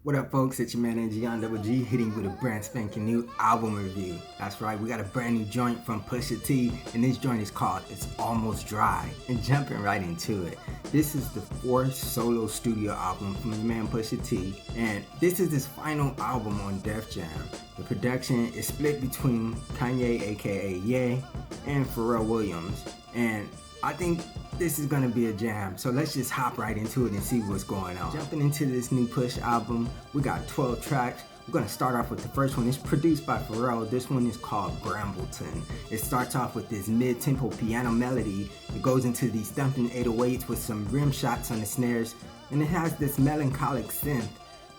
What up, folks? It's your man NG hitting with a brand spanking new album review. That's right, we got a brand new joint from Pusha T, and this joint is called It's Almost Dry. And jumping right into it, this is the fourth solo studio album from the man Pusha T, and this is his final album on Def Jam. The production is split between Kanye, aka Ye, and Pharrell Williams, and I think this is gonna be a jam, so let's just hop right into it and see what's going on. Jumping into this new Push album, we got 12 tracks. We're gonna start off with the first one. It's produced by Pharrell. This one is called Brambleton. It starts off with this mid-tempo piano melody. It goes into these thumping 808s with some rim shots on the snares, and it has this melancholic synth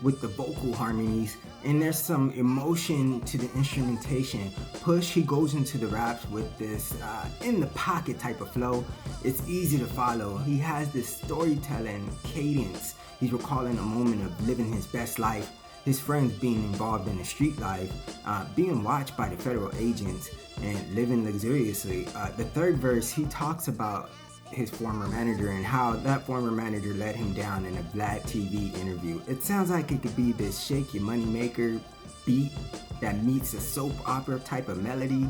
with the vocal harmonies, and there's some emotion to the instrumentation. Push, he goes into the raps with this in the pocket type of flow. It's easy to follow. He has this storytelling cadence. He's recalling a moment of living his best life, his friends being involved in the street life, being watched by the federal agents, and living luxuriously. The third verse, he talks about his former manager and how that former manager let him down in a Vlad TV interview. It sounds like it could be this shake your money maker beat that meets a soap opera type of melody.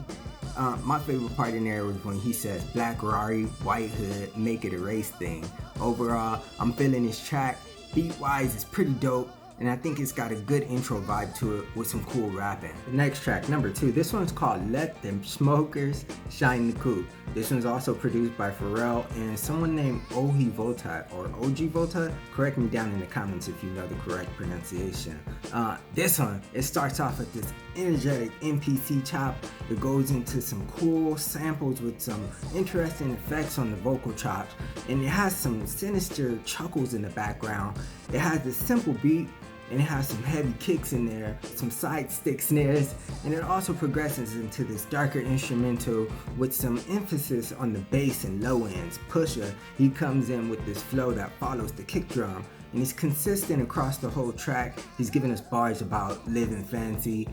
My favorite part in there was when he says black Rari, white hood, make it a race thing. Overall, I'm feeling this track. Beat wise, it's pretty dope, and I think it's got a good intro vibe to it with some cool rapping. The next track, number 2, this one's called Let Them Smokers Shine the Coupe. This one's also produced by Pharrell and someone named Ohi Volta or OG Volta. Correct me down in the comments if you know the correct pronunciation. This one, it starts off with this energetic MPC chop. It goes into some cool samples with some interesting effects on the vocal chops, and it has some sinister chuckles in the background. It has this simple beat, and it has some heavy kicks in there, some side stick snares, and it also progresses into this darker instrumental with some emphasis on the bass and low ends. Pusha, he comes in with this flow that follows the kick drum, and he's consistent across the whole track. He's giving us bars about living fancy.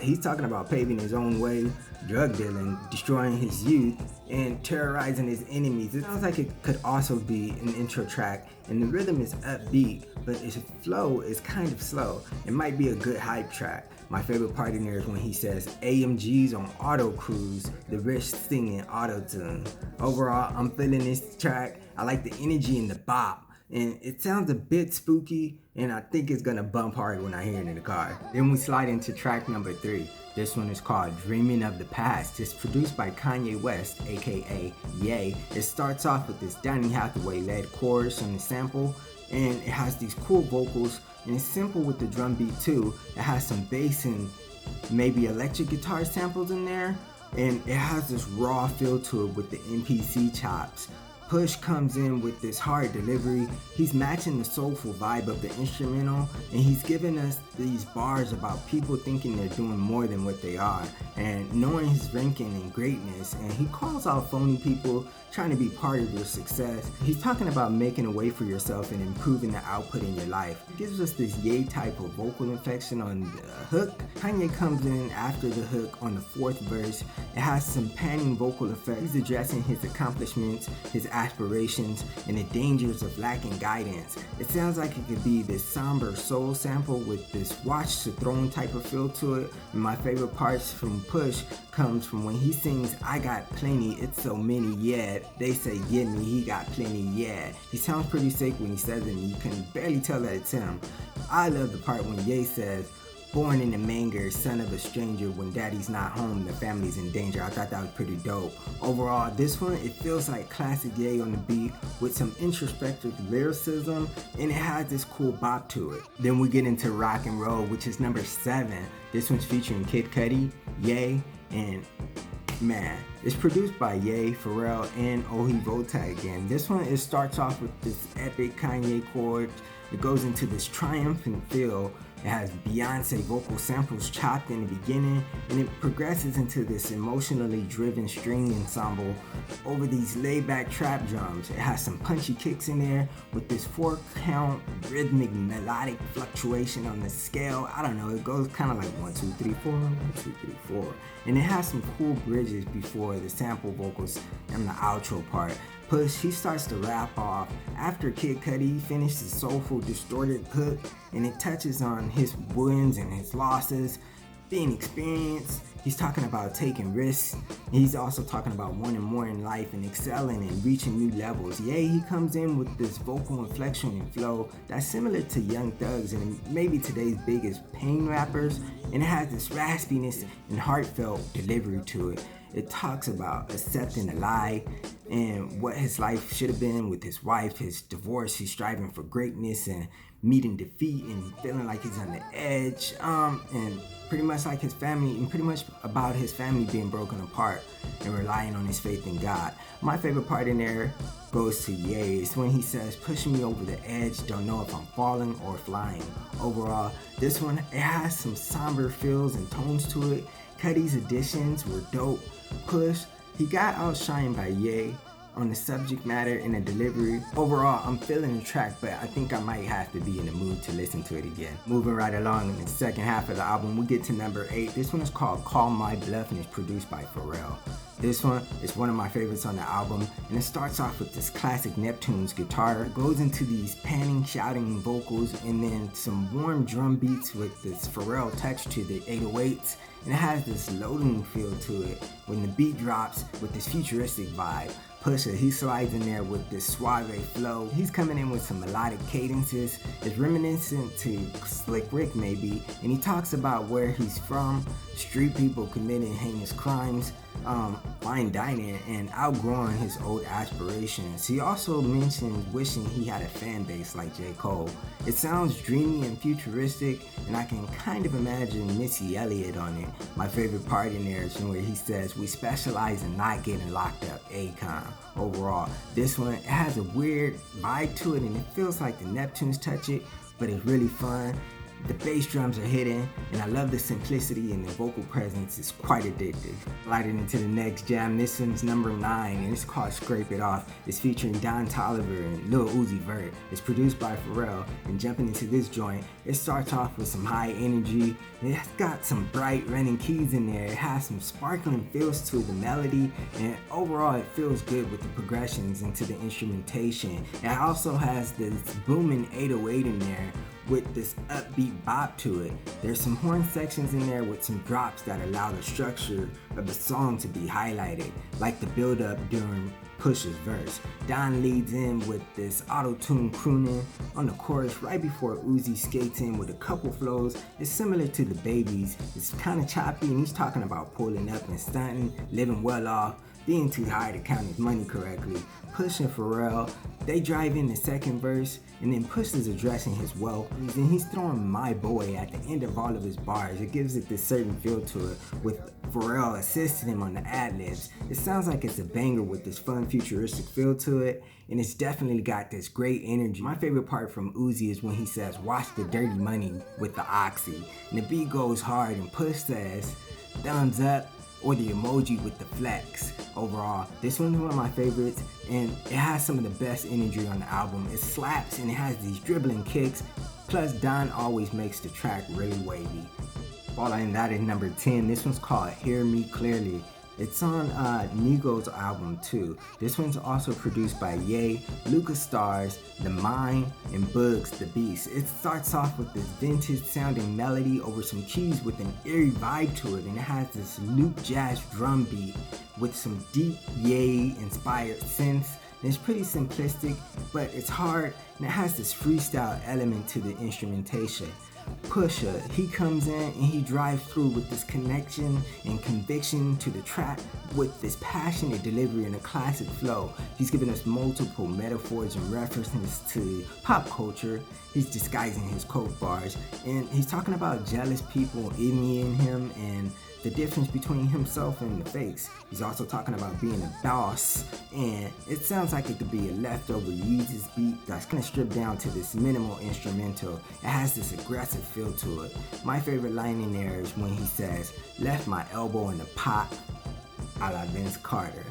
He's talking about paving his own way, drug dealing, destroying his youth, and terrorizing his enemies. It sounds like it could also be an intro track, and the rhythm is upbeat, but its flow is kind of slow. It might be a good hype track. My favorite part in there is when he says AMGs on auto cruise, the rich singing auto tune. Overall, I'm feeling this track. I like the energy and the bop, and it sounds a bit spooky, and I think it's gonna bump hard when I hear it in the car. Then we slide into track number 3. This one is called Dreaming of the Past. It's produced by Kanye West, aka Ye. It starts off with this Donny Hathaway-led chorus on the sample, and it has these cool vocals, and it's simple with the drum beat too. It has some bass and maybe electric guitar samples in there, and it has this raw feel to it with the MPC chops. Push comes in with this hard delivery. He's matching the soulful vibe of the instrumental, and he's giving us these bars about people thinking they're doing more than what they are, and knowing his ranking and greatness, and he calls out phony people trying to be part of your success. He's talking about making a way for yourself and improving the output in your life. He gives us this Ye type of vocal inflection on the hook. Kanye comes in after the hook on the 4th verse. It has some panning vocal effects. He's addressing his accomplishments, his aspirations, and the dangers of lacking guidance. It sounds like it could be this somber soul sample with this watch the throne type of feel to it. And my favorite parts from Push comes from when he sings I got plenty, it's so many, yeah. They say give me, he got plenty, yeah. He sounds pretty sick when he says it, and you can barely tell that it's him. I love the part when Ye says, born in the manger, son of a stranger, when daddy's not home, the family's in danger. I thought that was pretty dope. Overall, this one, it feels like classic Ye on the beat with some introspective lyricism, and it has this cool bop to it. Then we get into Rock and Roll, which is number 7. This one's featuring Kid Cudi, Ye, and man, it's produced by Ye, Pharrell, and Ohi Volta again. This one, it starts off with this epic Kanye chord. It goes into this triumphant feel. It has Beyonce vocal samples chopped in the beginning, and it progresses into this emotionally driven string ensemble over these laid-back trap drums. It has some punchy kicks in there with this 4-count rhythmic melodic fluctuation on the scale. I don't know, it goes kind of like 1, 2, 3, 4, 1, 2, 3, 4. And it has some cool bridges before the sample vocals and the outro part. Push, he starts to rap off after Kid Cudi finished the soulful distorted hook, and it touches on his wins and his losses, being experienced. He's talking about taking risks. He's also talking about wanting more in life and excelling and reaching new levels. Yeah, he comes in with this vocal inflection and flow that's similar to Young Thug's and maybe today's biggest pain rappers, and it has this raspiness and heartfelt delivery to it. It talks about accepting a lie and what his life should have been with his wife, his divorce, he's striving for greatness and meeting defeat and feeling like he's on the edge, and pretty much like his family, and pretty much about his family being broken apart and relying on his faith in God. My favorite part in there goes to Ye. It's when he says, pushing me over the edge, don't know if I'm falling or flying. Overall, this one, it has some somber feels and tones to it. Cuddy's additions were dope. Push, he got outshined by Ye on the subject matter and the delivery. Overall, I'm feeling the track, but I think I might have to be in the mood to listen to it again. Moving right along in the second half of the album, we get to number 8. This one is called Call My Bluff and it's produced by Pharrell. This one is one of my favorites on the album, and it starts off with this classic Neptune's guitar. It goes into these panning, shouting vocals, and then some warm drum beats with this Pharrell touch to the 808s, and it has this loading feel to it when the beat drops with this futuristic vibe. Pusha, he slides in there with this suave flow. He's coming in with some melodic cadences. It's reminiscent to Slick Rick maybe, and he talks about where he's from, street people committing heinous crimes, fine dining, and outgrowing his old aspirations. He also mentions wishing he had a fan base like J. Cole. It sounds dreamy and futuristic, and I can kind of imagine Missy Elliott on it. My favorite part in there is where he says, we specialize in not getting locked up, Akon. Overall, this one, it has a weird vibe to it, and it feels like the Neptunes touch it, but it's really fun. The bass drums are hidden, and I love the simplicity, and the vocal presence is quite addictive. Sliding into the next jam, this one's number 9, and it's called Scrape It Off. It's featuring Don Toliver and Lil Uzi Vert. It's produced by Pharrell, and jumping into this joint, it starts off with some high energy. It's got some bright running keys in there. It has some sparkling feels to the melody, and overall it feels good with the progressions into the instrumentation. It also has this booming 808 in there with this upbeat bop to it. There's some horn sections in there with some drops that allow the structure of the song to be highlighted, like the build up during Pusha's verse. Don leads in with this auto-tune crooning on the chorus right before Uzi skates in with a couple flows. It's similar to the Babies. It's kind of choppy, and he's talking about pulling up and stunting, living well off, being too high to count his money correctly. Push and Pharrell, they drive in the second verse, and then Push is addressing his wealth, and he's throwing my boy at the end of all of his bars. It gives it this certain feel to it, with Pharrell assisting him on the ad-libs. It sounds like it's a banger with this fun futuristic feel to it, and it's definitely got this great energy. My favorite part from Uzi is when he says, watch the dirty money with the oxy, and the beat goes hard, and Push says, thumbs up, or the emoji with the flex. Overall, this one's one of my favorites, and it has some of the best energy on the album. It slaps, and it has these dribbling kicks, plus Don always makes the track really wavy. Following that is number 10. This one's called Hear Me Clearly. It's on Nigo's album too. This one's also produced by Ye, Lucas Stars, The Mind, and Bugs the Beast. It starts off with this vintage sounding melody over some keys with an eerie vibe to it, and it has this loop jazz drum beat with some deep Ye inspired synths. And it's pretty simplistic, but it's hard, and it has this freestyle element to the instrumentation. Pusha, he comes in and he drives through with this connection and conviction to the track with this passionate delivery and a classic flow. He's giving us multiple metaphors and references to pop culture. He's disguising his coke bars, and he's talking about jealous people envying him and the difference between himself and the fakes. He's also talking about being a boss, and it sounds like it could be a leftover Yeezus beat that's kind of stripped down to this minimal instrumental. It has this aggressive feel to it. My favorite line in there is when he says, left my elbow in the pot, a la Vince Carter.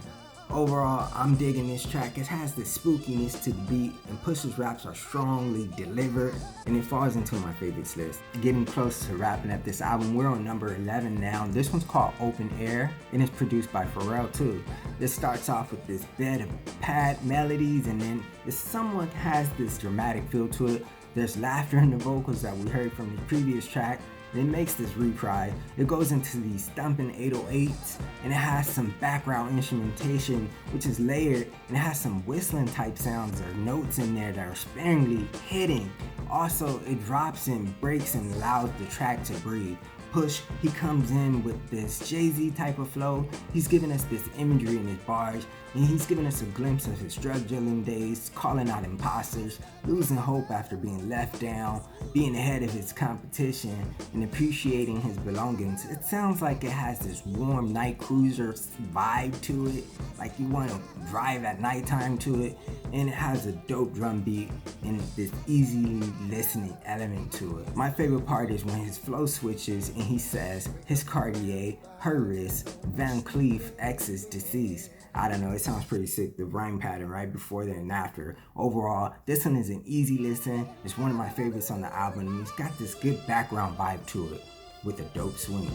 Overall, I'm digging this track. It has this spookiness to the beat, and Pusha's raps are strongly delivered, and it falls into my favorites list. Getting close to wrapping up this album, we're on number 11 now. This one's called Open Air, and it's produced by Pharrell too. This starts off with this bed of pad melodies, and then it somewhat has this dramatic feel to it, There's laughter in the vocals that we heard from the previous track, and it makes this reprise. It goes into these thumping 808s, and it has some background instrumentation which is layered, and it has some whistling type sounds or notes in there that are sparingly hitting. Also, it drops and breaks and allows the track to breathe. Push, he comes in with this Jay-Z type of flow. He's giving us this imagery in his bars, and he's giving us a glimpse of his drug dealing days, calling out imposters, losing hope after being left down, being ahead of his competition, and appreciating his belongings. It sounds like it has this warm night cruiser vibe to it, like you want to drive at nighttime to it, and it has a dope drum beat and this easy listening element to it. My favorite part is when his flow switches and he says his Cartier, her wrist, Van Cleef, X is deceased. I don't know, it sounds pretty sick, the rhyme pattern right before there and after. Overall, this one is an easy listen. It's one of my favorites on the album, and it's got this good background vibe to it with a dope swing.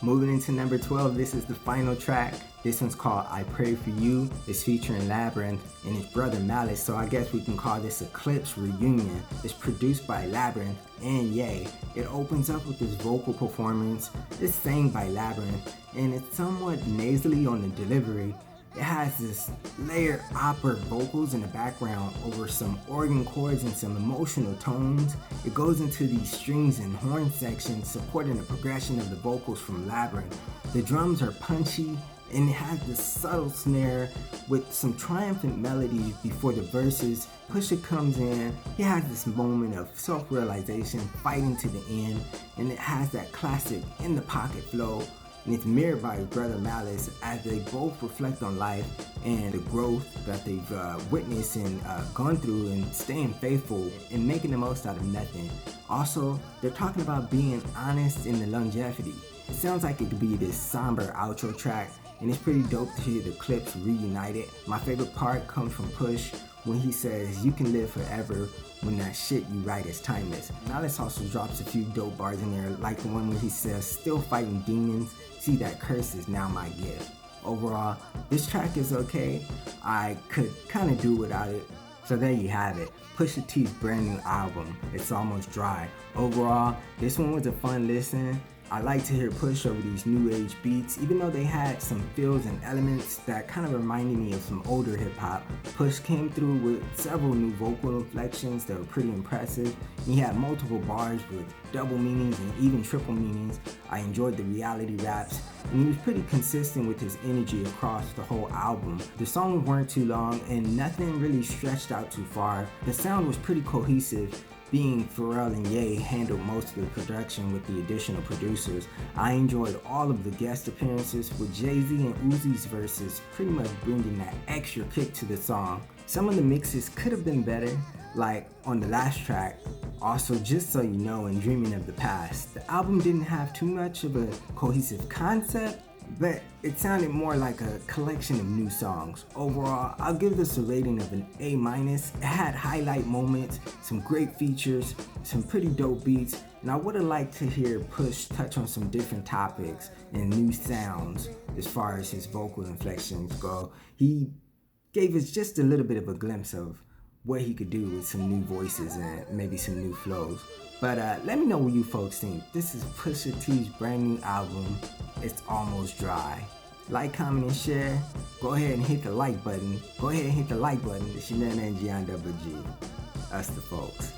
Moving into number 12, this is the final track. This one's called I Pray For You. It's featuring Labyrinth and his brother Malice, so I guess we can call this Eclipse reunion. It's produced by Labyrinth and Ye. It opens up with this vocal performance. It's sang by Labyrinth, and it's somewhat nasally on the delivery. It has this layered opera vocals in the background over some organ chords and some emotional tones. It goes into these strings and horn sections supporting the progression of the vocals from Labyrinth. The drums are punchy, and it has this subtle snare with some triumphant melodies before the verses. Pusha comes in, he has this moment of self-realization, fighting to the end, and it has that classic in the pocket flow. And it's mirrored by his brother Malice as they both reflect on life and the growth that they've witnessed and gone through, and staying faithful and making the most out of nothing. Also, they're talking about being honest in the longevity. It sounds like it could be this somber outro track, and it's pretty dope to hear the clips reunited. My favorite part comes from Push when he says, "You can live forever when that shit you write is timeless." Malice also drops a few dope bars in there, like the one where he says, "Still fighting demons, see that curse is now my gift." Overall, this track is okay. I could kind of do without it. So there you have it, Pusha T's brand new album, It's Almost Dry. Overall, this one was a fun listen. I like to hear Push over these new age beats, even though they had some feels and elements that kind of reminded me of some older hip hop. Push came through with several new vocal inflections that were pretty impressive. He had multiple bars with double meanings and even triple meanings. I enjoyed the reality raps, and he was pretty consistent with his energy across the whole album. The songs weren't too long, and nothing really stretched out too far. The sound was pretty cohesive, being Pharrell and Ye handled most of the production with the additional producers. I enjoyed all of the guest appearances, with Jay-Z and Uzi's verses pretty much bringing that extra kick to the song. Some of the mixes could have been better, like on the last track. Also, Just So You Know and Dreaming of the Past. The album didn't have too much of a cohesive concept, but it sounded more like a collection of new songs. Overall, I'll give this a rating of an A-. It had highlight moments, some great features, some pretty dope beats, and I would have liked to hear Push touch on some different topics and new sounds as far as his vocal inflections go. He gave us just a little bit of a glimpse of what he could do with some new voices and maybe some new flows. But let me know what you folks think. This is Pusha T's brand new album, It's Almost Dry. Like, comment, and share. Go ahead and hit the like button. It's your man, G. Us the folks.